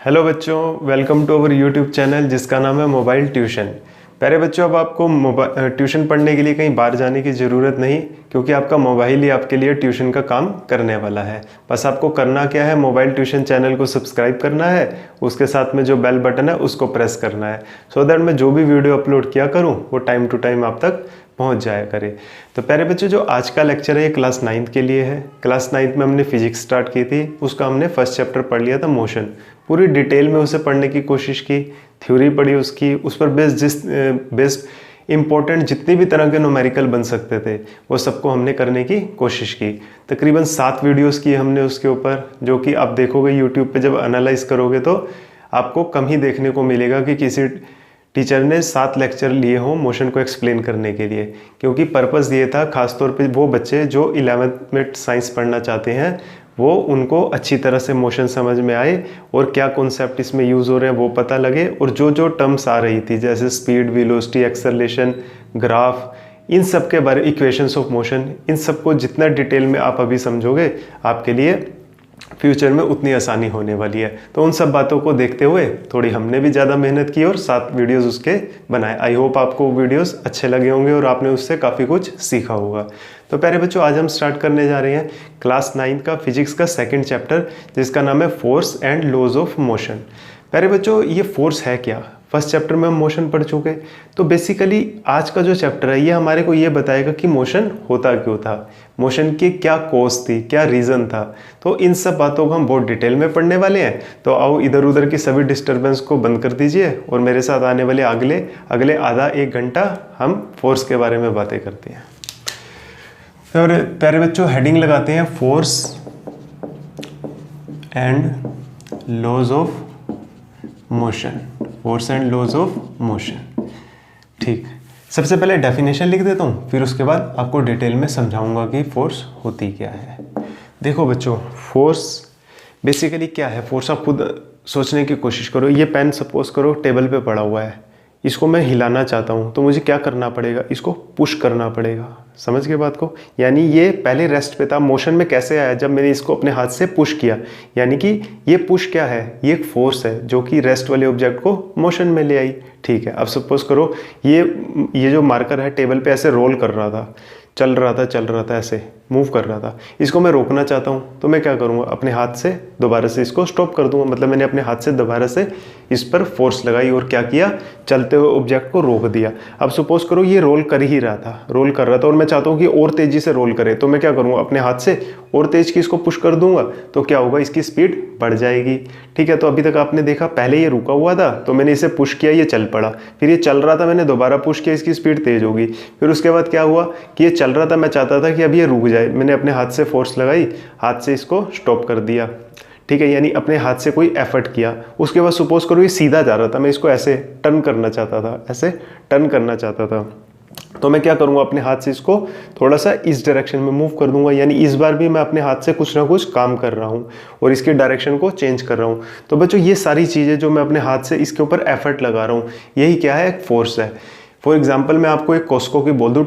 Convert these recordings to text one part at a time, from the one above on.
Hello बच्चों, welcome to our YouTube channel जिसका नाम है मोबाइल ट्यूशन। प्यारे बच्चों, अब आपको ट्यूशन पढ़ने के लिए कहीं बाहर जाने की ज़रूरत नहीं, क्योंकि आपका मोबाइल ही आपके लिए ट्यूशन का काम करने वाला है। बस आपको करना क्या है, मोबाइल ट्यूशन चैनल को सब्सक्राइब करना है, उसके साथ में जो बेल बटन है उसको प्रेस करना है, सो दैट मैं जो भी वीडियो अपलोड किया करूँ वो टाइम टू टाइम आप तक पहुंच जाया करे। तो प्यारे बच्चों, जो आज का लेक्चर है ये क्लास 9th के लिए है। क्लास 9th में हमने फिजिक्स स्टार्ट की थी, उसका हमने फर्स्ट चैप्टर पढ़ लिया था मोशन। पूरी डिटेल में उसे पढ़ने की कोशिश की, थ्योरी पढ़ी उसकी, उस पर बेस्ड इंपॉर्टेंट जितनी भी तरह के न्यूमेरिकल बन सकते थे वो सबको हमने करने की कोशिश की। तकरीबन 7 वीडियोस की हमने उसके ऊपर, जो कि आप देखोगे यूट्यूब पे जब एनालाइज करोगे तो आपको कम ही देखने को मिलेगा कि किसी टीचर ने 7 लेक्चर लिए हों मोशन को एक्सप्लेन करने के लिए। क्योंकि पर्पस ये था, खासतौर पे वो बच्चे जो 11th में साइंस पढ़ना चाहते हैं वो उनको अच्छी तरह से मोशन समझ में आए और क्या कॉन्सेप्ट इसमें यूज़ हो रहे हैं वो पता लगे, और जो जो टर्म्स आ रही थी जैसे स्पीड, वेलोसिटी, एक्सेलरेशन, ग्राफ, इन सब के बारे, इक्वेशंस ऑफ मोशन, इन सब को जितना डिटेल में आप अभी समझोगे आपके लिए फ्यूचर में उतनी आसानी होने वाली है। तो उन सब बातों को देखते हुए थोड़ी हमने भी ज़्यादा मेहनत की और 7 वीडियोस उसके बनाए। आई होप आपको वीडियोस अच्छे लगे होंगे और आपने उससे काफ़ी कुछ सीखा होगा। तो प्यारे बच्चों, आज हम स्टार्ट करने जा रहे हैं क्लास 9 का फिजिक्स का सेकंड चैप्टर, जिसका नाम है force and laws of motion. प्यारे बच्चों, ये फोर्स है क्या? फर्स्ट चैप्टर में हम मोशन पढ़ चुके, तो बेसिकली आज का जो चैप्टर है ये हमारे को ये बताएगा कि मोशन होता क्यों था, मोशन की क्या कॉज थी, क्या रीज़न था। तो इन सब बातों को हम बहुत डिटेल में पढ़ने वाले हैं। तो आओ इधर उधर की सभी डिस्टर्बेंस को बंद कर दीजिए और मेरे साथ आने वाले अगले आधा एक घंटा हम फोर्स के बारे में बातें करते हैं। और प्यारे बच्चों, हेडिंग लगाते हैं force and laws of motion. Force and laws of motion. ठीक, सबसे पहले डेफिनेशन लिख देता हूँ, फिर उसके बाद आपको डिटेल में समझाऊंगा कि फोर्स होती क्या है। देखो बच्चों, फोर्स बेसिकली क्या है, फोर्स आप खुद सोचने की कोशिश करो। ये पेन सपोज करो टेबल पे पड़ा हुआ है, इसको मैं हिलाना चाहता हूँ तो मुझे क्या करना पड़ेगा, इसको पुश करना पड़ेगा। समझ गए बात को? यानी ये पहले रेस्ट पे था, मोशन में कैसे आया, जब मैंने इसको अपने हाथ से पुश किया। यानी कि ये पुश क्या है, ये एक फोर्स है जो कि रेस्ट वाले ऑब्जेक्ट को मोशन में ले आई। ठीक है, अब सपोज करो ये जो मार्कर है टेबल पे ऐसे रोल कर रहा था, चल रहा था, ऐसे मूव कर रहा था, इसको मैं रोकना चाहता हूँ तो मैं क्या करूँगा, अपने हाथ से दोबारा से इसको स्टॉप कर दूंगा। मतलब मैंने अपने हाथ से दोबारा से इस पर फोर्स लगाई और क्या किया, चलते हुए ऑब्जेक्ट को रोक दिया। अब सपोज करो ये रोल कर रहा था और मैं चाहता हूँ कि और तेज़ी से रोल करे, तो मैं क्या करूँगा, अपने हाथ से और तेज की इसको पुश कर दूंगा, तो क्या होगा, इसकी स्पीड बढ़ जाएगी। ठीक है, तो अभी तक आपने देखा पहले ये रुका हुआ था तो मैंने इसे पुश किया, ये चल पड़ा, फिर ये चल रहा था, मैंने दोबारा पुश किया, इसकी स्पीड तेज होगी। फिर उसके बाद क्या हुआ कि ये चल रहा था, मैं चाहता था कि अब ये रुक जाए, मैंने अपने हाथ से फोर्स लगाई, हाथ से इसको स्टॉप कर दिया। ठीक है, यानी अपने हाथ से कोई एफर्ट किया। उसके बाद सपोज करो ये सीधा जा रहा था, मैं इसको ऐसे टर्न करना चाहता था, तो मैं क्या करूंगा, अपने हाथ से इसको थोड़ा सा इस डायरेक्शन में मूव कर दूंगा। यानी इस बार भी मैं अपने हाथ से कुछ ना कुछ काम कर रहा हूं और इसके डायरेक्शन को चेंज कर रहा हूं। तो बच्चों, ये सारी चीज़ें जो मैं अपने हाथ से इसके ऊपर एफर्ट लगा रहा हूं, यही क्या है, एक फोर्स है। फॉर एग्जाम्पल, मैं आपको एक कॉस्को की बॉल दूँ,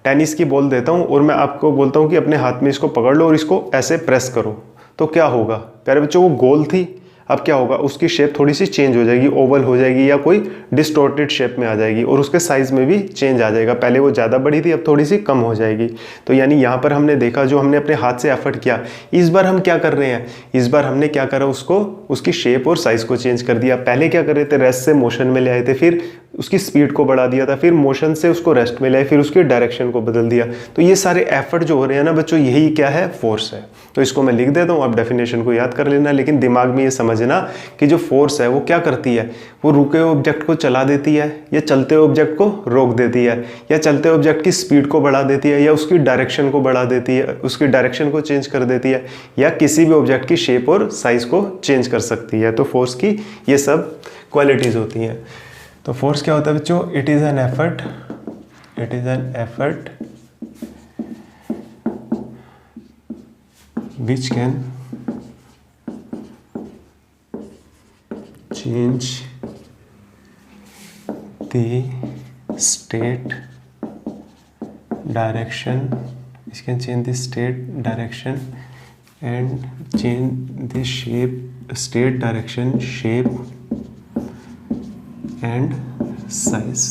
टेनिस की बॉल देता हूँ और मैं आपको बोलता हूँ कि अपने हाथ में इसको पकड़ लो और इसको ऐसे प्रेस करो, तो क्या होगा प्यारे बच्चों, वो गोल थी, अब क्या होगा, उसकी शेप थोड़ी सी चेंज हो जाएगी, ओवल हो जाएगी या कोई डिस्टॉर्टेड शेप में आ जाएगी, और उसके साइज में भी चेंज आ जाएगा। पहले वो ज़्यादा बड़ी थी, अब थोड़ी सी कम हो जाएगी। तो यानी यहाँ पर हमने देखा, जो हमने अपने हाथ से एफर्ट किया, इस बार हम क्या कर रहे हैं, इस बार हमने क्या करा, उसकी शेप और साइज को चेंज कर दिया। पहले क्या कर रहे थे, रेस्ट से मोशन में ले आए थे, फिर उसकी स्पीड को बढ़ा दिया था, फिर मोशन से उसको रेस्ट में ले आए, फिर उसकी डायरेक्शन को बदल दिया। तो ये सारे एफर्ट जो हो रहे हैं ना बच्चों, यही क्या है, फोर्स है। तो इसको मैं लिख देता हूँ, आप डेफिनेशन को याद कर लेना, लेकिन दिमाग में ये समझना कि जो फोर्स है वो क्या करती है, वो रुके हुए ऑब्जेक्ट को चला देती है, या चलते हुए ऑब्जेक्ट को रोक देती है, या चलते हुए ऑब्जेक्ट की स्पीड को बढ़ा देती है, या उसकी डायरेक्शन को बढ़ा देती है, उसकी डायरेक्शन को चेंज कर देती है, या किसी भी ऑब्जेक्ट की शेप और साइज को चेंज कर सकती है। तो फोर्स की ये सब क्वालिटीज होती हैं। तो फोर्स क्या होता है बच्चों, it is an effort which can change the state direction, and change the shape state, direction, shape and size.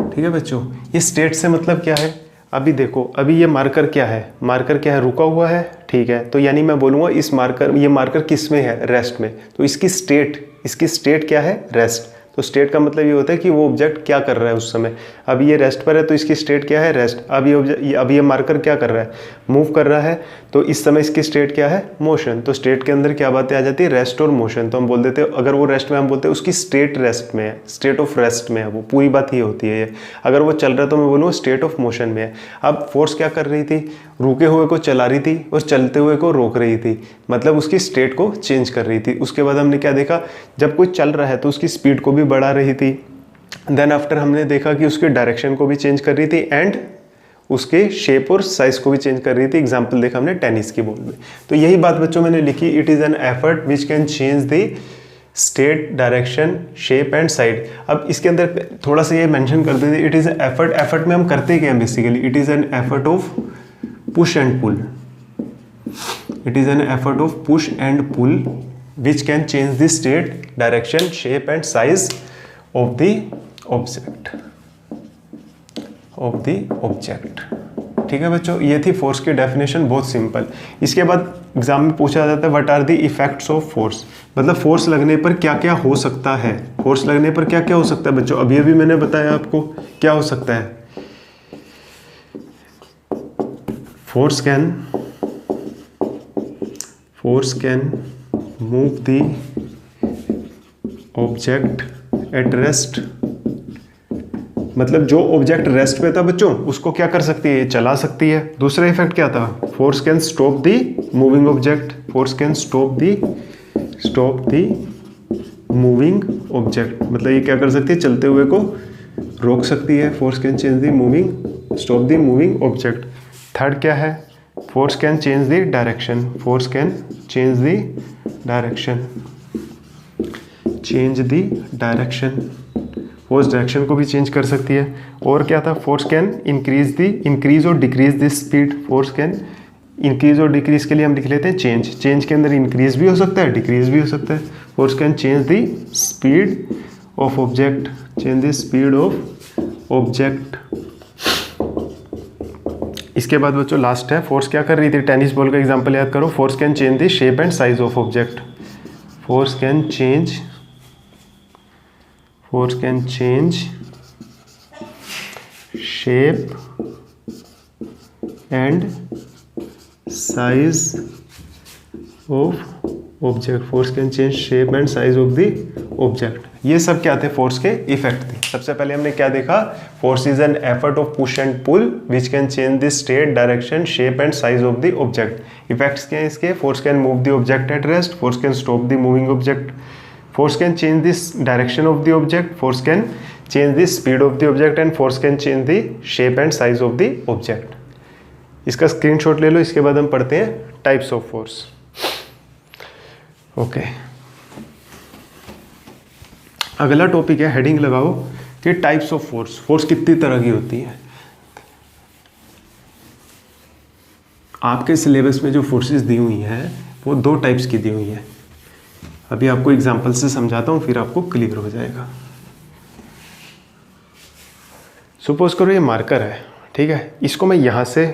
ठीक है बच्चों, ये स्टेट से मतलब क्या है, अभी देखो, अभी ये मार्कर क्या है, मार्कर क्या है, रुका हुआ है। ठीक है, तो यानी मैं बोलूँगा इस मार्कर, ये मार्कर किस में है, रेस्ट में, तो इसकी स्टेट क्या है, रेस्ट। तो स्टेट का मतलब ये होता है कि वो ऑब्जेक्ट क्या कर रहा है उस समय। अब ये रेस्ट पर है तो इसकी स्टेट क्या है, रेस्ट। अब ये मार्कर क्या कर रहा है, मूव कर रहा है, तो इस समय इसकी स्टेट क्या है, मोशन। तो स्टेट के अंदर क्या बातें आ जाती है, रेस्ट और मोशन। तो हम बोल देते हैं अगर वो रेस्ट में, हम बोलते हैं उसकी स्टेट रेस्ट में है, स्टेट ऑफ रेस्ट में है, वो पूरी बात ये होती है। अगर वो चल रहा है तो मैं बोलूँगा स्टेट ऑफ मोशन में है। अब फोर्स क्या कर रही थी, रुके हुए को चला रही थी और चलते हुए को रोक रही थी, मतलब उसकी स्टेट को चेंज कर रही थी। उसके बाद हमने क्या देखा, जब कोई चल रहा है तो उसकी स्पीड को भी बढ़ा रही थी। देन आफ्टर हमने देखा कि उसके डायरेक्शन को भी चेंज कर रही थी एंड उसके शेप और साइज को भी चेंज कर रही थी। एग्जाम्पल देखा हमने टेनिस की बॉल में। तो यही बात बच्चों मैंने लिखी, it is an effort which can change the state, direction, shape and side. अब इसके अंदर थोड़ा सा ये मेंशन कर देते, इट इज़ एफर्ट। एफर्ट में हम करते क्या हैं basically, it is an effort of push and pull. It is an effort of push and pull which can change the state, direction, shape and size of the object। ठीक है बच्चों, ये थी फोर्स की डेफिनेशन, बहुत simple. इसके बाद exam में पूछा जाता है what are the effects of force, मतलब फोर्स लगने पर क्या क्या हो सकता है। फोर्स लगने पर क्या क्या हो सकता है बच्चों, अभी अभी मैंने बताया आपको क्या हो सकता है। Force can move the object at rest, मतलब जो ऑब्जेक्ट रेस्ट पे था बच्चों उसको क्या कर सकती है, चला सकती है। दूसरा इफेक्ट क्या था, force can stop the moving object. Force can stop the moving object, मतलब ये क्या कर सकती है, चलते हुए को रोक सकती है। Force can change the stop the moving object. Third क्या है, force can change the direction. Force can change the direction, force direction को भी चेंज कर सकती है। और क्या था, फोर्स कैन इंक्रीज और decrease the speed. Force can increase और डिक्रीज के लिए हम लिख लेते हैं चेंज के अंदर इंक्रीज भी हो सकता है, डिक्रीज भी हो सकता है। Force can change the speed of object, इसके बाद बच्चों लास्ट है, फोर्स क्या कर रही थी, टेनिस बॉल का एग्जांपल याद करो। Force can change the shape and size of object. Force can change shape and size of object. Force can change shape and size of the object. ये सब क्या थे, फोर्स के इफेक्ट थे। सबसे पहले हमने क्या देखा, force is an effort of push and pull which can change the state, direction, shape and size of the object. Effects क्या है इसके, force can move the object at rest, force can stop the moving object, force can change the direction of the object, force can change the speed of the object and force can change the shape and size of the object. इसका screenshot ले लो, इसके बाद हम पढ़ते हैं types of force. Okay, अगला topic है, heading लगाओ कि टाइप्स ऑफ फोर्स। फोर्स कितनी तरह की होती है। आपके सिलेबस में जो फोर्सेस दी हुई हैं वो दो टाइप्स की दी हुई है। अभी आपको एग्जांपल से समझाता हूँ, फिर आपको क्लियर हो जाएगा। सपोज करो ये मार्कर है, ठीक है, इसको मैं यहाँ से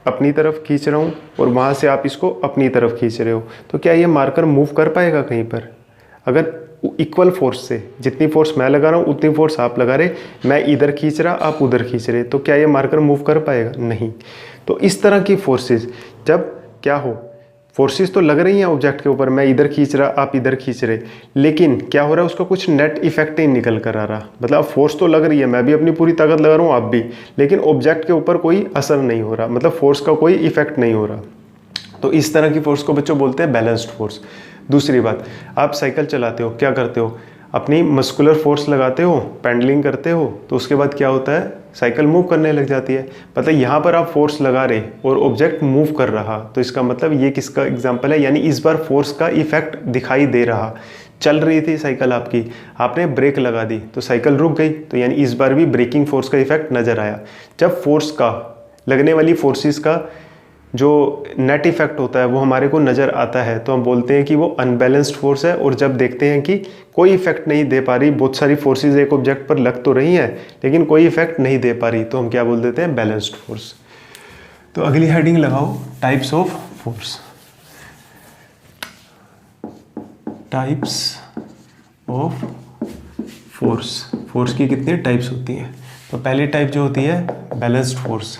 अपनी तरफ खींच रहा हूँ और वहाँ से आप इसको अपनी तरफ खींच रहे हो, तो क्या ये मार्कर मूव कर पाएगा कहीं पर? अगर इक्वल फोर्स से, जितनी फोर्स मैं लगा रहा हूँ उतनी फोर्स आप लगा रहे, मैं इधर खींच रहा आप उधर खींच रहे, तो क्या ये मार्कर मूव कर पाएगा? नहीं। तो इस तरह की फोर्सेस जब क्या हो, फोर्सेस तो लग रही हैं ऑब्जेक्ट के ऊपर, मैं इधर खींच रहा आप इधर खींच रहे, लेकिन क्या हो रहा है, उसका कुछ नेट इफेक्ट नहीं निकल कर आ रहा। मतलब फोर्स तो लग रही है, मैं भी अपनी पूरी ताकत लगा रहा हूँ, आप भी, लेकिन ऑब्जेक्ट के ऊपर कोई असर नहीं हो रहा, मतलब फोर्स का कोई इफेक्ट नहीं हो रहा। तो इस तरह की फोर्स को बच्चों बोलते हैं बैलेंस्ड फोर्स। दूसरी बात, आप साइकिल चलाते हो, क्या करते हो, अपनी मस्कुलर फोर्स लगाते हो, पेंडलिंग करते हो, तो उसके बाद क्या होता है, साइकिल मूव करने लग जाती है। मतलब यहाँ पर आप फोर्स लगा रहे और ऑब्जेक्ट मूव कर रहा, तो इसका मतलब ये किसका एग्जांपल है, यानी इस बार फोर्स का इफेक्ट दिखाई दे रहा। चल रही थी साइकिल आपकी, आपने ब्रेक लगा दी तो साइकिल रुक गई, तो यानी इस बार भी ब्रेकिंग फोर्स का इफेक्ट नज़र आया। जब फोर्स का, लगने वाली फोर्सेस का जो नेट इफेक्ट होता है वो हमारे को नज़र आता है तो हम बोलते हैं कि वो अनबैलेंस्ड फोर्स है। और जब देखते हैं कि कोई इफेक्ट नहीं दे पा रही, बहुत सारी फोर्सेस एक ऑब्जेक्ट पर लग तो रही हैं लेकिन कोई इफेक्ट नहीं दे पा रही, तो हम क्या बोल देते हैं, बैलेंस्ड फोर्स। तो अगली हेडिंग लगाओ, types of force. Types of force, force की कितनी टाइप्स होती हैं। तो पहली टाइप जो होती है बैलेंस्ड फोर्स।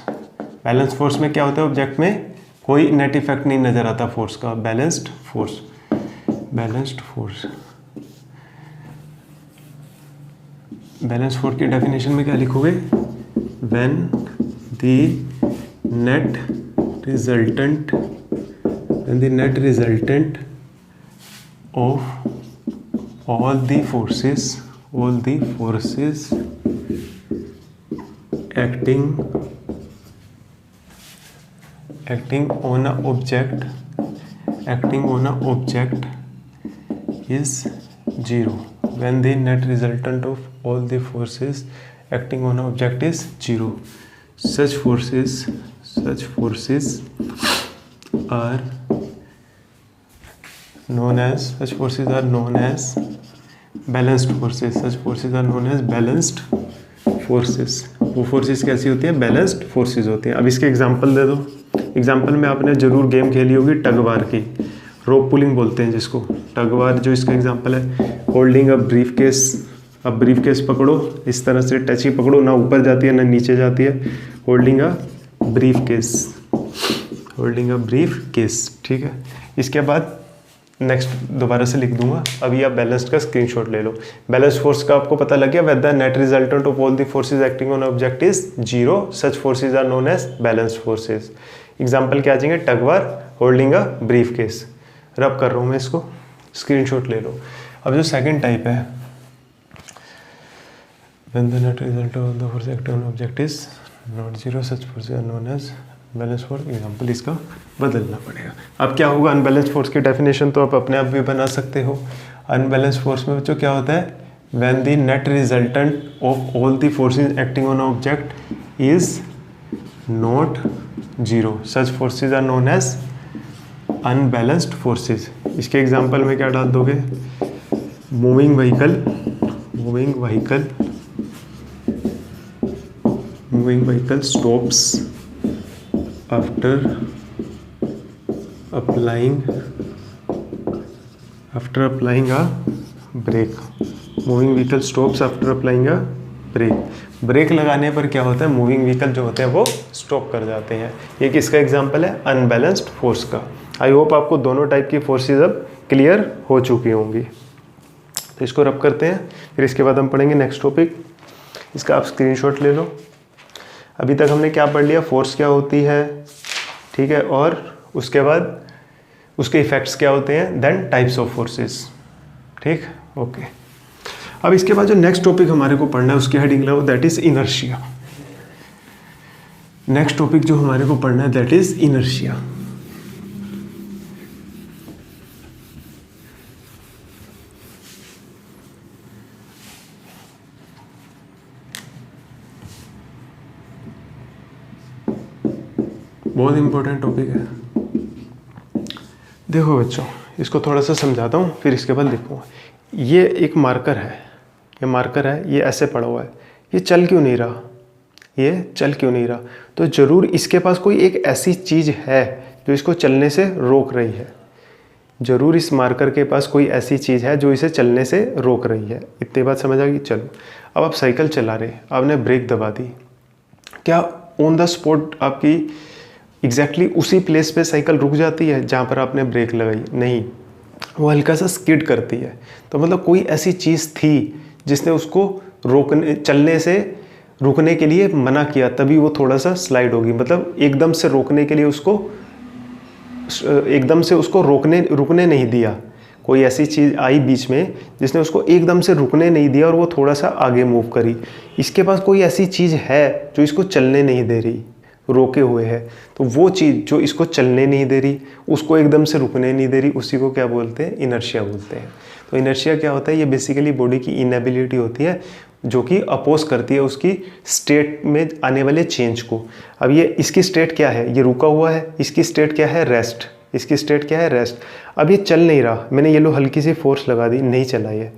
बैलेंस्ड फोर्स में क्या होता है, ऑब्जेक्ट में कोई नेट इफेक्ट नहीं नजर आता फोर्स का, balanced force. Balanced force, balanced force की डेफिनेशन में क्या लिखोगे, when the net resultant, when the net resultant of all the forces acting on a object is zero. When the net resultant of all the forces acting on an object is zero, such forces are known as balanced forces. Such forces are known as balanced forces. वो forces कैसी होती हैं, balanced forces होती हैं। अब इसके example दे दो। Example में आपने जरूर गेम खेली होगी टग वार की, रोप पुलिंग बोलते हैं जिसको। टग वार जो इसका एग्जांपल है, होल्डिंग अ ब्रीफ केस। अब ब्रीफ केस पकड़ो, इस तरह से टची पकड़ो, ना ऊपर जाती है ना नीचे जाती है। होल्डिंग अ ब्रीफ केस, ठीक है। इसके बाद नेक्स्ट दोबारा से लिख दूंगा, अभी आप बैलेंस्ड का स्क्रीनशॉट ले लो। बैलेंस्ड फोर्स का आपको पता लग गया, when the net resultant of all the forces acting on object is zero, such forces are known as balanced forces. Example क्या आ जाएंगे, tug war, holding a briefcase. Rub कर रहा हूँ मैं इसको, स्क्रीनशॉट ले लो। अब जो सेकंड टाइप है, when the net result of the force acting on object is not zero, such forces are known as balance force. Example इसका बदलना पड़ेगा। अब क्या होगा, अनबैलेंस फोर्स की डेफिनेशन तो आप अपने आप भी बना सकते हो। अनबैलेंस फोर्स में बच्चों क्या होता है, when the net resultant of all the forces acting on object is not zero, such forces are known as unbalanced forces. इसके एग्जाम्पल में क्या डाल दोगे, moving vehicle stops after applying a brake. Moving vehicle stops after applying a brake. Brake लगाने पर क्या होता है, मूविंग व्हीकल जो होते हैं वो स्टॉप कर जाते हैं। ये किसका एग्जांपल है, अनबैलेंस्ड फोर्स का। आई होप आपको दोनों टाइप की फोर्सेस अब क्लियर हो चुकी होंगी। तो इसको रब करते हैं, फिर इसके बाद हम पढ़ेंगे नेक्स्ट टॉपिक। इसका आप स्क्रीनशॉट ले लो। अभी तक हमने क्या पढ़ लिया, फोर्स क्या होती है, ठीक है, और उसके बाद उसके इफेक्ट्स क्या होते हैं, देन टाइप्स ऑफ फोर्सेस, ठीक, ओके। अब इसके बाद जो नेक्स्ट टॉपिक हमारे को पढ़ना है उसकी heading low, that is inertia. Next topic जो हमारे को पढ़ना है दैट इज इनर्शिया। बहुत इंपॉर्टेंट टॉपिक है। देखो बच्चों, इसको थोड़ा सा समझाता हूँ फिर इसके बाद लिखूँगा। ये एक मार्कर है, ये ऐसे पड़ा हुआ है, ये चल क्यों नहीं रहा, तो ज़रूर इसके पास कोई एक ऐसी चीज़ है जो इसको चलने से रोक रही है। ज़रूर इस मार्कर के पास कोई ऐसी चीज़ है जो इसे चलने से रोक रही है। इतनी बात समझ आ गई। चलो, अब आप साइकिल चला रहे, आपने ब्रेक दबा दी, क्या ऑन द स्पॉट आपकी एग्जैक्टली उसी प्लेस पे साइकिल रुक जाती है जहाँ पर आपने ब्रेक लगाई? नहीं, वो हल्का सा स्किड करती है। तो मतलब कोई ऐसी चीज़ थी जिसने उसको चलने से रुकने के लिए मना किया, तभी वो थोड़ा सा स्लाइड होगी। मतलब एकदम से रोकने के लिए उसको रुकने नहीं दिया। कोई ऐसी चीज़ आई बीच में जिसने उसको एकदम से रुकने नहीं दिया और वो थोड़ा सा आगे मूव करी। इसके पास कोई ऐसी चीज़ है जो इसको चलने नहीं दे रही, रोके हुए है। तो वो चीज़ जो इसको चलने नहीं दे रही, उसको एकदम से रुकने नहीं दे रही, उसी को क्या बोलते हैं, इनर्शिया बोलते हैं। तो इनर्शिया क्या होता है, ये बेसिकली बॉडी की इनएबिलिटी होती है जो कि अपोज करती है उसकी स्टेट में आने वाले चेंज को। अब ये इसकी स्टेट क्या है, ये रुका हुआ है, इसकी स्टेट क्या है, रेस्ट, इसकी स्टेट क्या है, रेस्ट। अब ये चल नहीं रहा, मैंने ये लो हल्की सी फोर्स लगा दी, नहीं चला। ये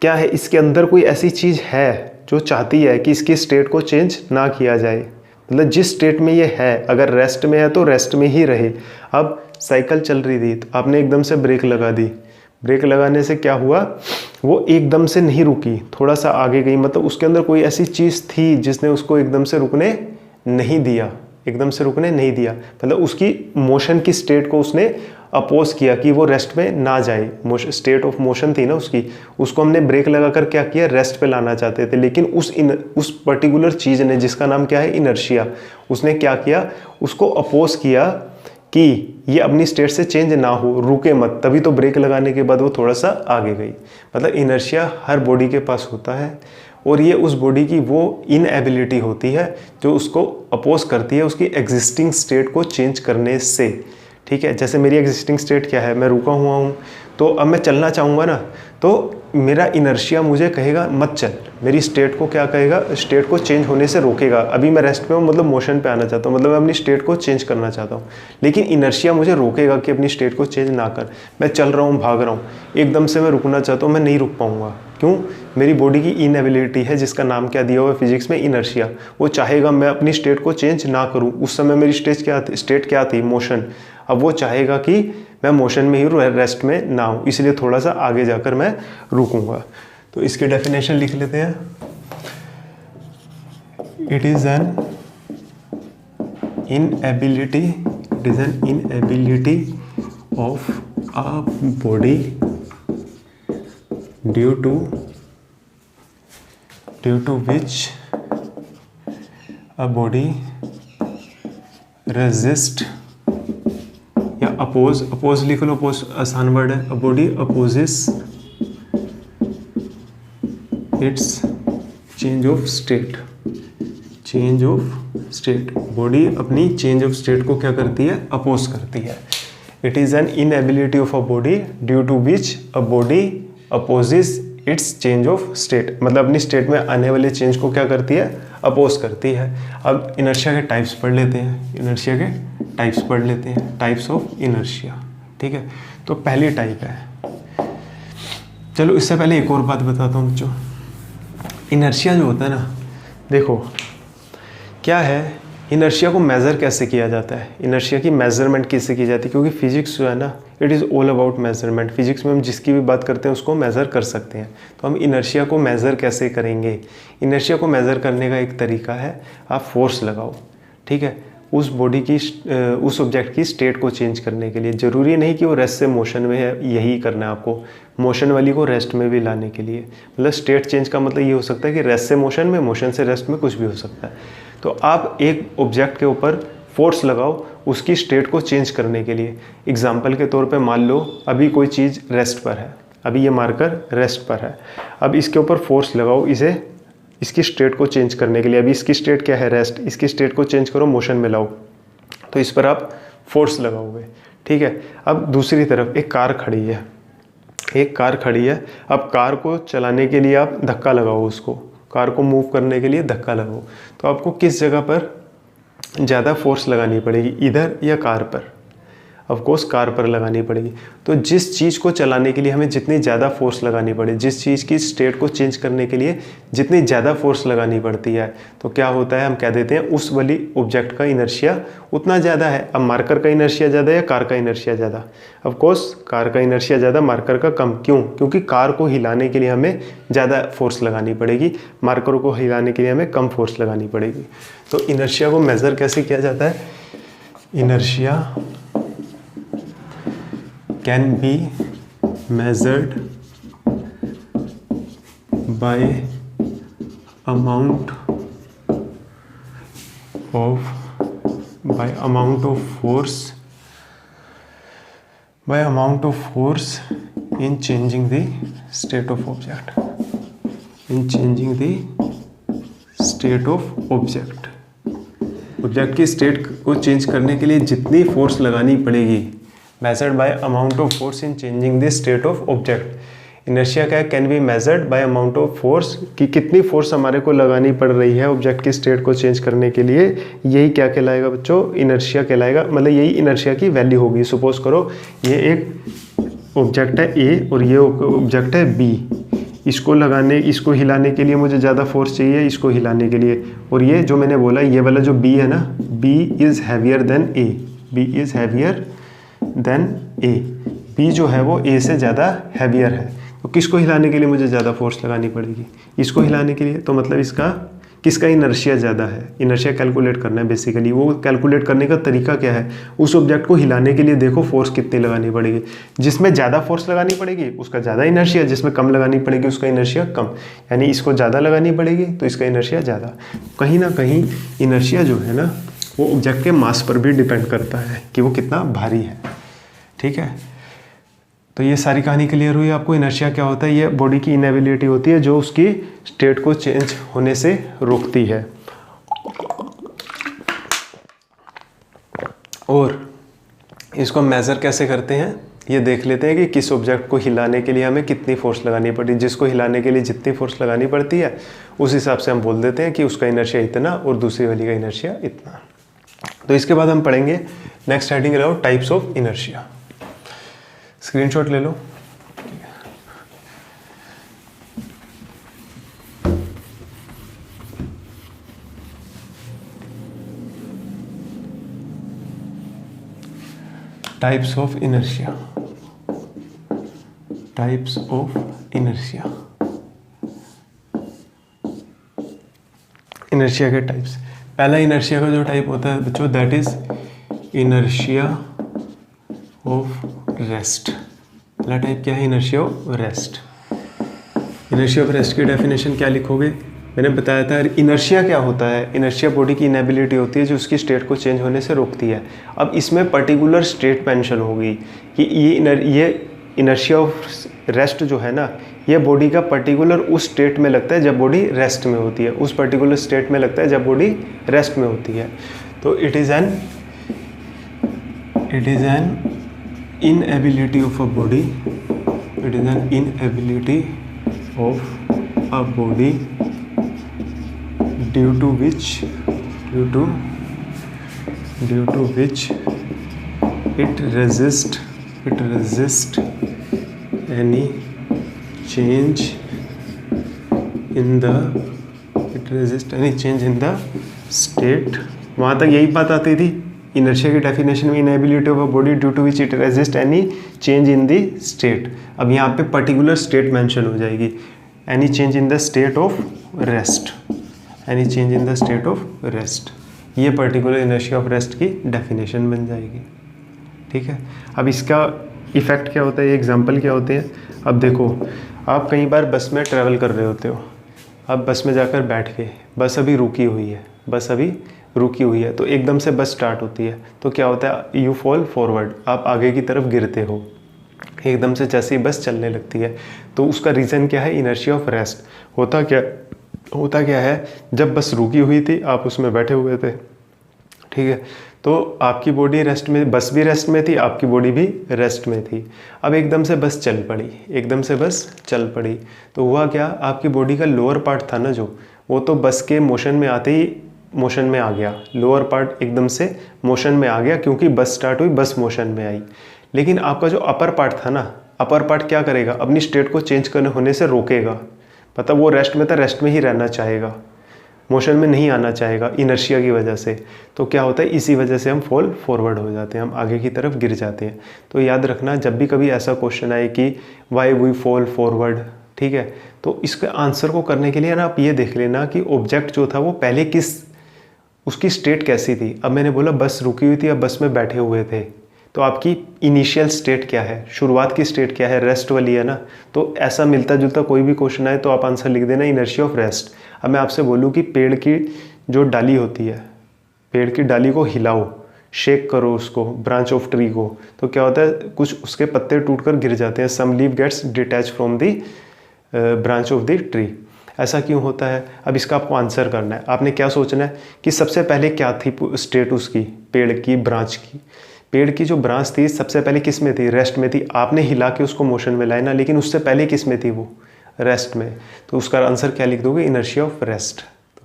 क्या है, इसके अंदर कोई ऐसी चीज़ है जो चाहती है कि इसकी स्टेट को चेंज ना किया जाए, मतलब जिस स्टेट में ये है, अगर रेस्ट में है तो रेस्ट में ही रहे। अब साइकिल चल रही थी तो आपने एकदम से ब्रेक लगा दी, ब्रेक लगाने से क्या हुआ, वो एकदम से नहीं रुकी, थोड़ा सा आगे गई, मतलब उसके अंदर कोई ऐसी चीज़ थी जिसने उसको एकदम से रुकने नहीं दिया, एकदम से रुकने नहीं दिया, मतलब उसकी मोशन की स्टेट को उसने अपोज किया कि वो रेस्ट में ना जाए। स्टेट ऑफ मोशन थी ना उसकी, उसको हमने ब्रेक लगाकर क्या किया, रेस्ट पे लाना चाहते थे, लेकिन उस पर्टिकुलर चीज़ ने, जिसका नाम क्या है, इनर्शिया, उसने क्या किया, उसको अपोज किया कि ये अपनी स्टेट से चेंज ना हो, रुके मत, तभी तो ब्रेक लगाने के बाद वो थोड़ा सा आगे गई। मतलब इनर्शिया हर बॉडी के पास होता है और ये उस बॉडी की वो इनएबिलिटी होती है जो उसको अपोज करती है उसकी एग्जिस्टिंग स्टेट को चेंज करने से। ठीक है, जैसे मेरी एग्जिस्टिंग स्टेट क्या है, मैं रुका हुआ हूँ, तो अब मैं चलना चाहूँगा ना, तो मेरा इनर्शिया मुझे कहेगा मत चल, मेरी स्टेट को क्या कहेगा, स्टेट को चेंज होने से रोकेगा। अभी मैं रेस्ट पे हूँ, मतलब मोशन पे आना चाहता हूँ, मतलब मैं अपनी स्टेट को चेंज करना चाहता हूँ, लेकिन इनर्शिया मुझे रोकेगा कि अपनी स्टेट को चेंज ना कर। मैं चल रहा हूँ, भाग रहा हूँ, एकदम से मैं रुकना चाहता हूँ, मैं नहीं रुक पाऊँगा। क्यों, मेरी बॉडी की इनएबिलिटी है, जिसका नाम क्या दिया हुआ है फिजिक्स में, इनर्शिया। वो चाहेगा मैं अपनी स्टेट को चेंज ना करूँ। उस समय मेरी स्टेट क्या थी, मोशन। अब वो चाहेगा कि मैं मोशन में ही रेस्ट में ना हूँ, इसलिए थोड़ा सा आगे जाकर मैं रुकूंगा। तो इसकी डेफिनेशन लिख लेते हैं। It is an inability of a body due to which a body resist, या अपोज लिख लो, अपोज आसान वर्ड है। A body opposes its change of state, body अपनी चेंज ऑफ स्टेट को क्या करती है, अपोज करती है। It is an inability of a body due to which a body opposes its change of state, मतलब अपनी स्टेट में आने वाले चेंज को क्या करती है, अपोज करती है। अब इनर्शिया के टाइप्स पढ़ लेते हैं, टाइप्स ऑफ इनर्शिया। ठीक है, तो पहली टाइप है, चलो इससे पहले एक और बात बताता हूँ बच्चों। इनर्शिया जो होता है ना, देखो क्या है, इनर्शिया को मेज़र कैसे किया जाता है, इनर्शिया की मेज़रमेंट कैसे की जाती है, क्योंकि फिजिक्स जो है ना, it is all about measurement. Physics में हम जिसकी भी बात करते हैं उसको मेज़र कर सकते हैं। तो हम इनर्शिया को मेज़र कैसे करेंगे, इनर्शिया को मेज़र करने का एक तरीका है, आप फोर्स लगाओ। ठीक है, उस बॉडी की, उस ऑब्जेक्ट की स्टेट को चेंज करने के लिए। ज़रूरी नहीं कि वो रेस्ट से मोशन में है, यही करना है आपको, मोशन वाली को रेस्ट में भी लाने के लिए। मतलब स्टेट चेंज का मतलब ये हो सकता है कि रेस्ट से मोशन में, मोशन से रेस्ट में, कुछ भी हो सकता है। तो आप एक ऑब्जेक्ट के ऊपर फोर्स लगाओ उसकी स्टेट को चेंज करने के लिए। एग्जाम्पल के तौर पे मान लो अभी कोई चीज़ रेस्ट पर है, अभी ये मार्कर रेस्ट पर है, अब इसके ऊपर फोर्स लगाओ इसकी स्टेट को चेंज करने के लिए। अभी इसकी स्टेट क्या है, रेस्ट, इसकी स्टेट को चेंज करो, मोशन में लाओ, तो इस पर आप फोर्स लगाओगे। ठीक है, अब दूसरी तरफ एक कार खड़ी है, अब कार को चलाने के लिए आप धक्का लगाओ, उसको, कार को मूव करने के लिए धक्का लगाओ, तो आपको किस जगह पर ज़्यादा फोर्स लगानी पड़ेगी, इधर या कार पर? ऑफ कोर्स कार पर लगानी पड़ेगी। तो जिस चीज़ को चलाने के लिए हमें जितनी ज़्यादा फोर्स लगानी पड़े, जिस चीज़ की स्टेट को चेंज करने के लिए जितनी ज़्यादा फोर्स लगानी पड़ती है, तो क्या होता है, हम कह देते हैं उस वाली ऑब्जेक्ट का इनर्शिया उतना ज़्यादा है। अब मार्कर का इनर्शिया ज़्यादा या कार का इनर्शिया ज़्यादा? ऑफ कोर्स कार का इनर्शिया ज़्यादा, मार्कर का कम। क्यों? क्योंकि कार को हिलाने के लिए हमें ज़्यादा फोर्स लगानी पड़ेगी, मार्कर को हिलाने के लिए हमें कम फोर्स लगानी पड़ेगी। तो इनर्शिया को मेज़र कैसे किया जाता है? Inertia can be measured by amount of force in changing the state of object, object की स्टेट को चेंज करने के लिए जितनी फोर्स लगानी पड़ेगी, measured by amount of force in changing the state of object। Inertia क्या है, can be measured by amount of force, कि कितनी फोर्स हमारे को लगानी पड़ रही है ऑब्जेक्ट की स्टेट को चेंज करने के लिए, यही क्या कहलाएगा बच्चों, इनर्शिया कहलाएगा। मतलब यही इनर्शिया की वैल्यू होगी। सपोज करो ये एक ऑब्जेक्ट है ए और ये ऑब्जेक्ट है बी, इसको हिलाने के लिए मुझे ज़्यादा फोर्स चाहिए इसको हिलाने के लिए, और ये जो मैंने बोला ये वाला जो बी है ना, B is heavier than A, B is heavier than A, B जो है वो ए से ज़्यादा हैवियर है। तो किसको हिलाने के लिए मुझे ज़्यादा फोर्स लगानी पड़ेगी, इसको हिलाने के लिए। तो मतलब इसका किसका इनर्शिया ज़्यादा है, इनर्शिया कैलकुलेट करना है बेसिकली। वो कैलकुलेट करने का तरीका क्या है, उस ऑब्जेक्ट को हिलाने के लिए देखो फोर्स कितनी लगानी पड़ेगी, जिसमें ज़्यादा फोर्स लगानी पड़ेगी उसका ज़्यादा इनर्शिया, जिसमें कम लगानी पड़ेगी उसका इनर्शिया कम। यानी इसको ज़्यादा लगानी पड़ेगी तो इसका इनर्शिया ज़्यादा। कहीं ना कहीं इनर्शिया जो है ना वो ऑब्जेक्ट के मास पर भी डिपेंड करता है कि वो कितना भारी है। ठीक है, तो ये सारी कहानी क्लियर हुई आपको। इनर्शिया क्या होता है, ये बॉडी की इनएबिलिटी होती है जो उसकी स्टेट को चेंज होने से रोकती है। और इसको मेज़र कैसे करते हैं ये देख लेते हैं कि किस ऑब्जेक्ट को हिलाने के लिए हमें कितनी फोर्स लगानी पड़ी। जिसको हिलाने के लिए जितनी फोर्स लगानी पड़ती है उस हिसाब से हम बोल देते हैं कि उसका इनर्शिया इतना और दूसरी वाली का इनर्शिया इतना। तो इसके बाद हम पढ़ेंगे नेक्स्ट हेडिंग रहो टाइप्स ऑफ इनर्शिया। स्क्रीनशॉट ले लो। Types of inertia, types of inertia, inertia के टाइप्स। पहला इनर्शिया का जो टाइप होता है बच्चों that is inertia of rest. पहला टाइप क्या है, inertia of rest. Inertia of rest की डेफिनेशन क्या लिखोगे, मैंने बताया था इनर्शिया क्या होता है। इनर्शिया बॉडी की इनएबिलिटी होती है जो उसकी स्टेट को चेंज होने से रोकती है। अब इसमें पर्टिकुलर स्टेट मेंशन होगी कि ये इनर्शिया ऑफ रेस्ट जो है ना ये बॉडी का पर्टिकुलर उस स्टेट में लगता है जब बॉडी रेस्ट में होती है, उस पर्टिकुलर स्टेट में लगता है जब बॉडी रेस्ट में होती है। तो it is N inability of a body, it is an inability of a body due to which it resist any change in the state। वहाँ तक यही बात आती थी इनर्शिया की डेफिनेशन में, inability of a body due to which it resist any change in the state. अब यहाँ पे पर्टिकुलर स्टेट मेंशन हो जाएगी, any change in the state of rest, any change in the state of rest, ये particular inertia of rest की definition बन जाएगी। ठीक है, अब इसका इफेक्ट क्या होता है, एग्जाम्पल क्या होते हैं। अब देखो आप कई बार बस में ट्रैवल कर रहे होते हो, अब बस में जाकर बैठ के बस अभी रुकी हुई है तो एकदम से बस स्टार्ट होती है तो क्या होता है, यू फॉल फॉरवर्ड, आप आगे की तरफ गिरते हो एकदम से जैसे ही बस चलने लगती है। तो उसका रीज़न क्या है, इनर्शिया ऑफ रेस्ट। होता क्या है, जब बस रुकी हुई थी आप उसमें बैठे हुए थे, ठीक है, तो आपकी बॉडी रेस्ट में, बस भी रेस्ट में थी, आपकी बॉडी भी रेस्ट में थी। अब एकदम से बस चल पड़ी तो हुआ क्या, आपकी बॉडी का लोअर पार्ट था ना जो, वो तो बस के मोशन में आते ही मोशन में आ गया, लोअर पार्ट एकदम से मोशन में आ गया क्योंकि बस स्टार्ट हुई, बस मोशन में आई। लेकिन आपका जो अपर पार्ट था ना, अपर पार्ट क्या करेगा, अपनी स्टेट को चेंज करने होने से रोकेगा। मतलब वो रेस्ट में था, रेस्ट में ही रहना चाहेगा, मोशन में नहीं आना चाहेगा इनर्शिया की वजह से। तो क्या होता है, इसी वजह से हम फॉल फॉरवर्ड हो जाते हैं, हम आगे की तरफ गिर जाते हैं। तो याद रखना जब भी कभी ऐसा क्वेश्चन आए कि वाई वी फॉल फॉरवर्ड, ठीक है, तो इसके आंसर को करने के लिए ना आप ये देख लेना कि ऑब्जेक्ट जो था वो पहले उसकी स्टेट कैसी थी। अब मैंने बोला बस रुकी हुई थी, अब बस में बैठे हुए थे, तो आपकी इनिशियल स्टेट क्या है, शुरुआत की स्टेट क्या है, रेस्ट वाली है ना। तो ऐसा मिलता जुलता कोई भी क्वेश्चन आए तो आप आंसर लिख देना इनर्शिया ऑफ रेस्ट। अब मैं आपसे बोलूँ कि पेड़ की जो डाली होती है, पेड़ की डाली को हिलाओ, शेक करो उसको, ब्रांच ऑफ ट्री को, तो क्या होता है, कुछ उसके पत्ते टूटकर गिर जाते हैं। Some leave gets detach from the branch of the tree. ऐसा क्यों होता है, अब इसका आपको आंसर करना है। आपने क्या सोचना है कि सबसे पहले क्या थी स्टेट उसकी, पेड़ की ब्रांच की, पेड़ की जो ब्रांच थी सबसे पहले किस में थी, रेस्ट में थी। आपने हिला के उसको मोशन में लाया ना, लेकिन उससे पहले किस में थी, वो रेस्ट में। तो उसका आंसर क्या लिख दोगे, इनर्शिया ऑफ रेस्ट।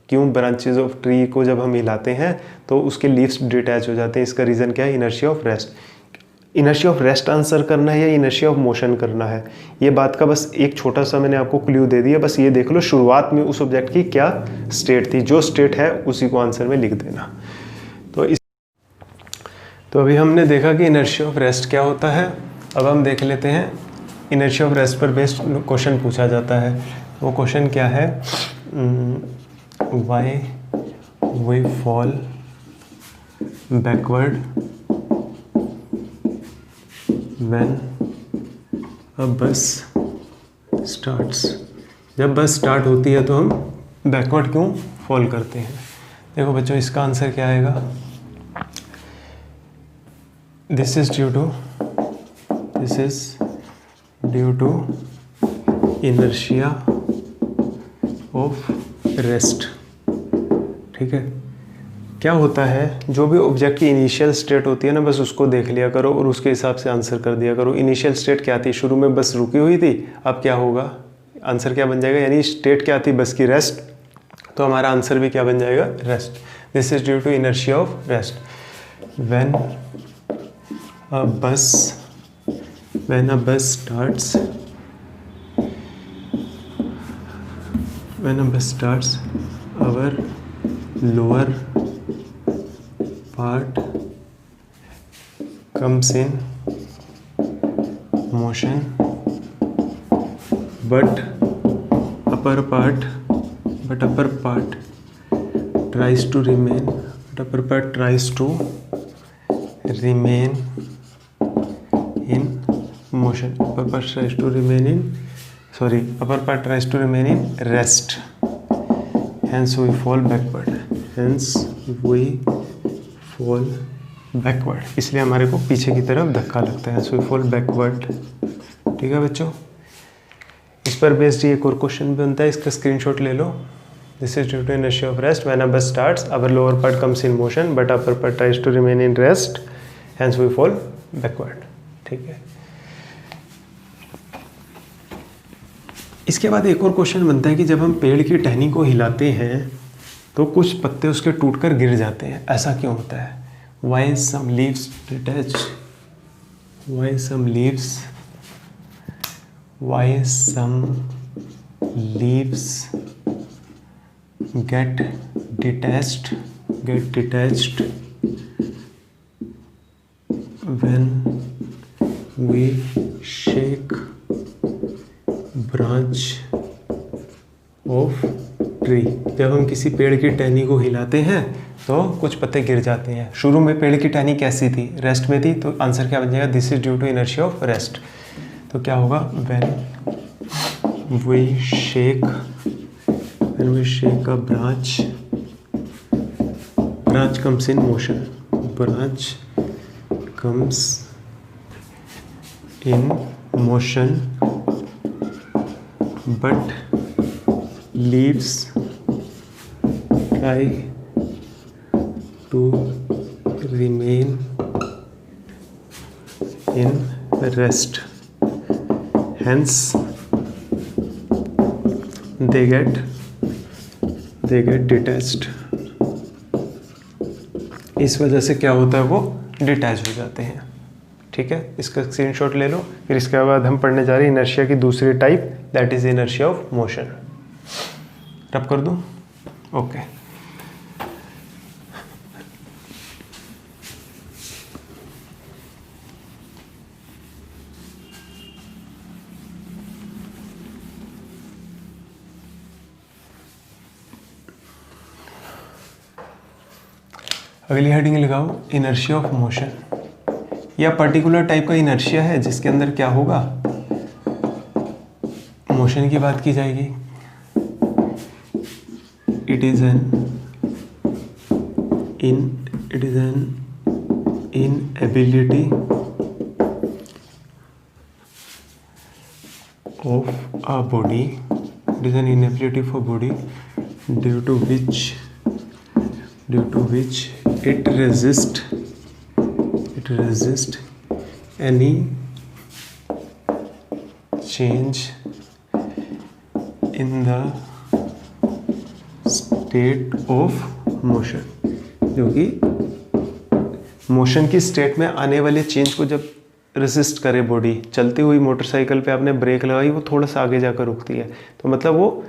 क्यों ब्रांचेज ऑफ ट्री को जब हम हिलाते हैं तो उसके लीव्स डिटैच हो जाते हैं, इसका रीज़न क्या है, inertia of rest. Inertia of rest answer करना है या इनर्शिया ऑफ मोशन करना है, ये बात का बस एक छोटा सा मैंने आपको क्लू दे दिया। बस ये देख लो शुरुआत में उस ऑब्जेक्ट की क्या स्टेट थी, जो स्टेट है उसी को आंसर में लिख देना। तो अभी हमने देखा कि इनर्शिया ऑफ रेस्ट क्या होता है। अब हम देख लेते हैं इनर्शिया ऑफ रेस्ट पर बेस्ड क्वेश्चन पूछा जाता है। वो क्वेश्चन क्या है, why we fall backward when a bus starts. जब बस स्टार्ट होती है तो हम बैकवर्ड क्यों फॉल करते हैं। देखो बच्चों, इसका आंसर क्या आएगा, this is due to inertia of rest. ठीक है, क्या होता है, जो भी ऑब्जेक्ट की इनिशियल स्टेट होती है ना, बस उसको देख लिया करो और उसके हिसाब से आंसर कर दिया करो। इनिशियल स्टेट क्या थी, शुरू में बस रुकी हुई थी, अब क्या होगा, आंसर क्या बन जाएगा, यानी स्टेट क्या थी, बस की रेस्ट, तो हमारा आंसर भी क्या बन जाएगा, rest. This is due to inertia of rest. When a bus starts our lower part comes in motion but upper part tries to remain in motion. Upper part tries to remain in rest. Hence we fall backward. इसलिए हमारे को पीछे की तरफ धक्का लगता है। Hence we fall backward. ठीक है बच्चों, इस पर बेस्ड एक और क्वेश्चन भी बनता है, इसका स्क्रीनशॉट ले लो। This is due to inertia of rest. When a bus starts, our lower part comes in motion, but upper part tries to remain in rest. Hence we fall backward. ठीक है, इसके बाद एक और क्वेश्चन बनता है कि जब हम पेड़ की टहनी को हिलाते हैं तो कुछ पत्ते उसके टूटकर गिर जाते हैं, ऐसा क्यों होता है। Why some leaves detach? Why some leaves get detached when we shake branch of tree। जब हम किसी पेड़ की टहनी को हिलाते हैं तो कुछ पत्ते गिर जाते हैं। शुरू में पेड़ की टहनी कैसी थी, रेस्ट में थी, तो आंसर क्या बन जाएगा, this is due to inertia of rest. तो क्या होगा, when we shake a branch comes in motion, but leaves try to remain in rest. Hence they get detached. इस वजह से क्या होता है, वो डिटैच हो जाते हैं। ठीक है, इसका स्क्रीनशॉट ले लो। फिर इसके बाद हम पढ़ने जा रहे हैं इनर्शिया की दूसरी type, that is inertia of motion. रब कर दूं, ओके। अगली हेडिंग लगाओ, इनर्शिया ऑफ मोशन। या पर्टिकुलर टाइप का इनर्शिया है जिसके अंदर क्या होगा, मोशन की बात की जाएगी। It is an inability of a body, it is an inability of a body due to which it it resist any change in the state of motion, जो कि मोशन की स्टेट में आने वाले चेंज को जब रेसिस्ट करे body. चलती हुई मोटरसाइकिल पे आपने ब्रेक लगाई, वो थोड़ा सा आगे जाकर रुकती है, तो मतलब वो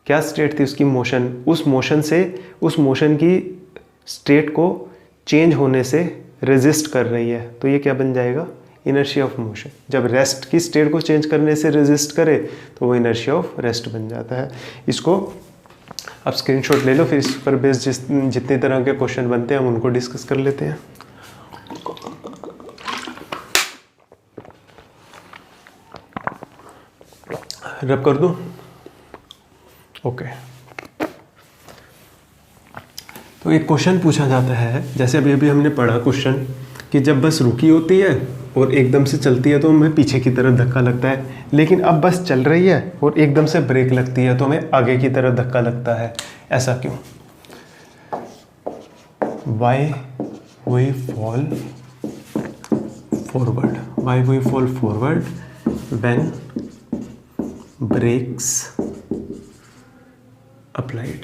क्या स्टेट थी उसकी, मोशन। उस मोशन से, उस मोशन की स्टेट को चेंज होने से रेजिस्ट कर रही है, तो ये क्या बन जाएगा, इनर्शिया ऑफ मोशन। जब रेस्ट की स्टेट को चेंज करने से रेजिस्ट करे तो वो इनर्शिया ऑफ रेस्ट बन जाता है। इसको आप स्क्रीनशॉट ले लो, फिर इस पर बेस्ड जितने तरह के क्वेश्चन बनते हैं हम उनको डिस्कस कर लेते हैं। रब कर दूं? ओके। तो एक क्वेश्चन पूछा जाता है, जैसे अभी अभी हमने पढ़ा क्वेश्चन, कि जब बस रुकी होती है और एकदम से चलती है तो हमें पीछे की तरफ धक्का लगता है, लेकिन अब बस चल रही है और एकदम से ब्रेक लगती है तो हमें आगे की तरफ धक्का लगता है, ऐसा क्यों? Why we fall forward? Why we fall forward when brakes applied?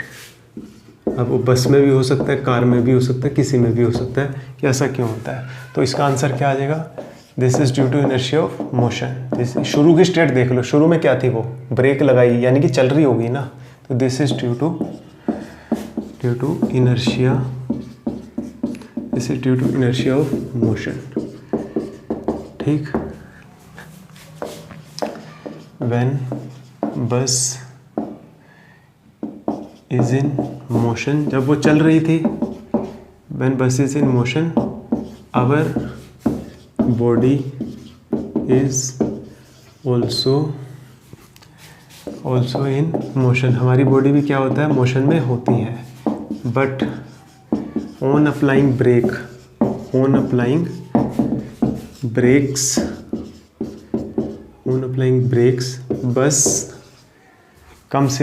अब वो बस में भी हो सकता है, कार में भी हो सकता है, किसी में भी हो सकता है कि ऐसा क्यों होता है। तो इसका आंसर क्या आ जाएगा, this is due to inertia of motion. शुरू की स्टेट देख लो, शुरू में क्या थी, वो ब्रेक लगाई यानी कि चल रही होगी ना, तो this is due to inertia, this is due to inertia of motion. ठीक, when bus is in motion, जब वो चल रही थी, when bus is in motion our body is also in motion, हमारी बॉडी भी क्या होता है, मोशन में होती है। But on applying brakes bus comes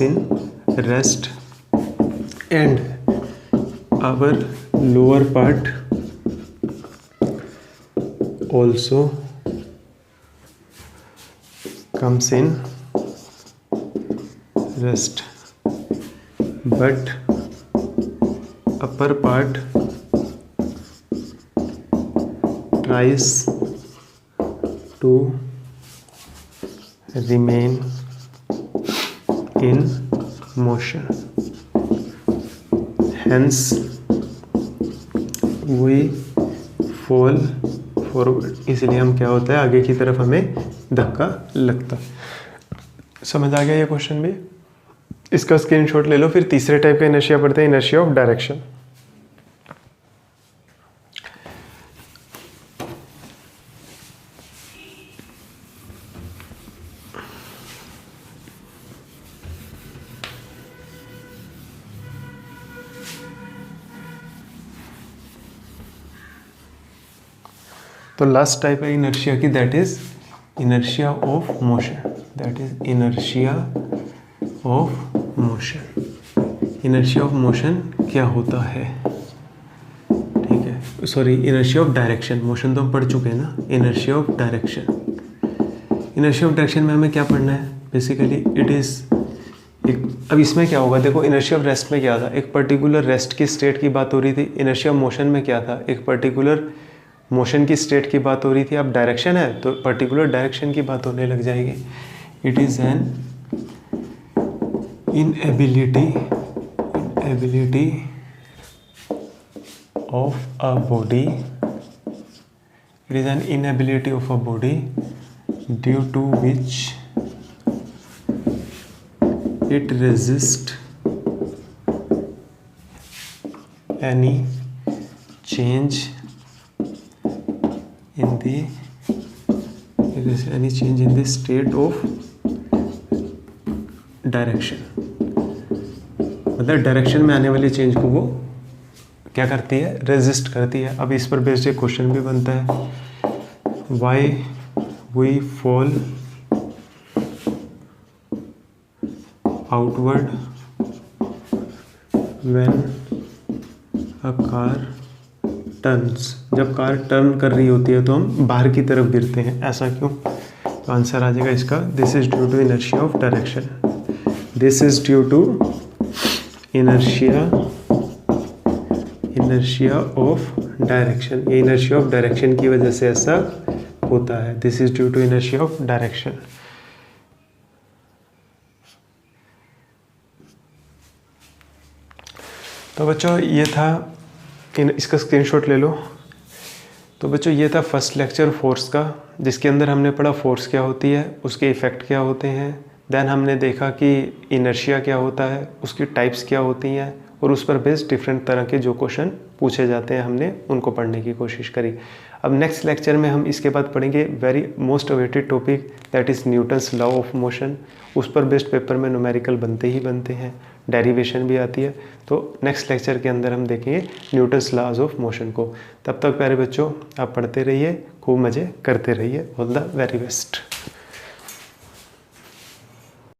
in rest and our lower part also comes in rest, but upper part tries to remain in motion, hence we fall forward, इसलिए हम क्या होता है, आगे की तरफ हमें धक्का लगता। समझ आ गया ये क्वेश्चन भी? इसका स्क्रीनशॉट ले लो। फिर तीसरे टाइप का इनर्शिया पढ़ते हैं, इनर्शिया ऑफ डायरेक्शन। तो लास्ट टाइप है इनर्शिया की, that is inertia of motion, inertia of motion क्या होता है, ठीक है, sorry, inertia of direction. Motion तो हम पढ़ चुके हैं ना, इनर्शिया ऑफ डायरेक्शन में हमें क्या पढ़ना है, बेसिकली इट इज़ एक, अब इसमें क्या होगा, देखो इनर्शिया ऑफ रेस्ट में क्या था, एक पर्टिकुलर रेस्ट की स्टेट की बात हो रही थी। इनर्शिया ऑफ मोशन में क्या था, एक पर्टिकुलर मोशन की स्टेट की बात हो रही थी। अब डायरेक्शन है तो पर्टिकुलर डायरेक्शन की बात होने लग जाएगी। It is an inability of a body, it is an inability of a body due to which it resists any change in the state of direction, मतलब डायरेक्शन में आने वाली चेंज को वो क्या करती है, रेजिस्ट करती है। अब इस पर बेस्ड एक क्वेश्चन भी बनता है, why we fall outward when a car turns, जब कार टर्न कर रही होती है तो हम बाहर की तरफ गिरते हैं, ऐसा क्यों? तो आंसर आ जाएगा इसका this is due to inertia of direction. This is due to inertia of direction. ये इनर्शिया ऑफ डायरेक्शन की वजह से ऐसा होता है। This is due to inertia of direction. तो बच्चों ये था, इसका स्क्रीनशॉट ले लो। तो बच्चों ये था फर्स्ट लेक्चर फोर्स का, जिसके अंदर हमने पढ़ा फोर्स क्या होती है, उसके इफ़ेक्ट क्या होते हैं। देन हमने देखा कि इनर्शिया क्या होता है, उसकी टाइप्स क्या होती हैं, और उस पर बेस्ड डिफरेंट तरह के जो क्वेश्चन पूछे जाते हैं हमने उनको पढ़ने की कोशिश करी। अब नेक्स्ट लेक्चर में हम इसके बाद पढ़ेंगे very most awaited topic, that is Newton's law of motion. उस पर बेस्ड पेपर में न्यूमेरिकल बनते ही बनते हैं, डेरिवेशन भी आती है। तो नेक्स्ट लेक्चर के अंदर हम देखेंगे न्यूटन्स लॉज ऑफ मोशन को। तब तक प्यारे बच्चों आप पढ़ते रहिए, खूब मज़े करते रहिए। All the very best.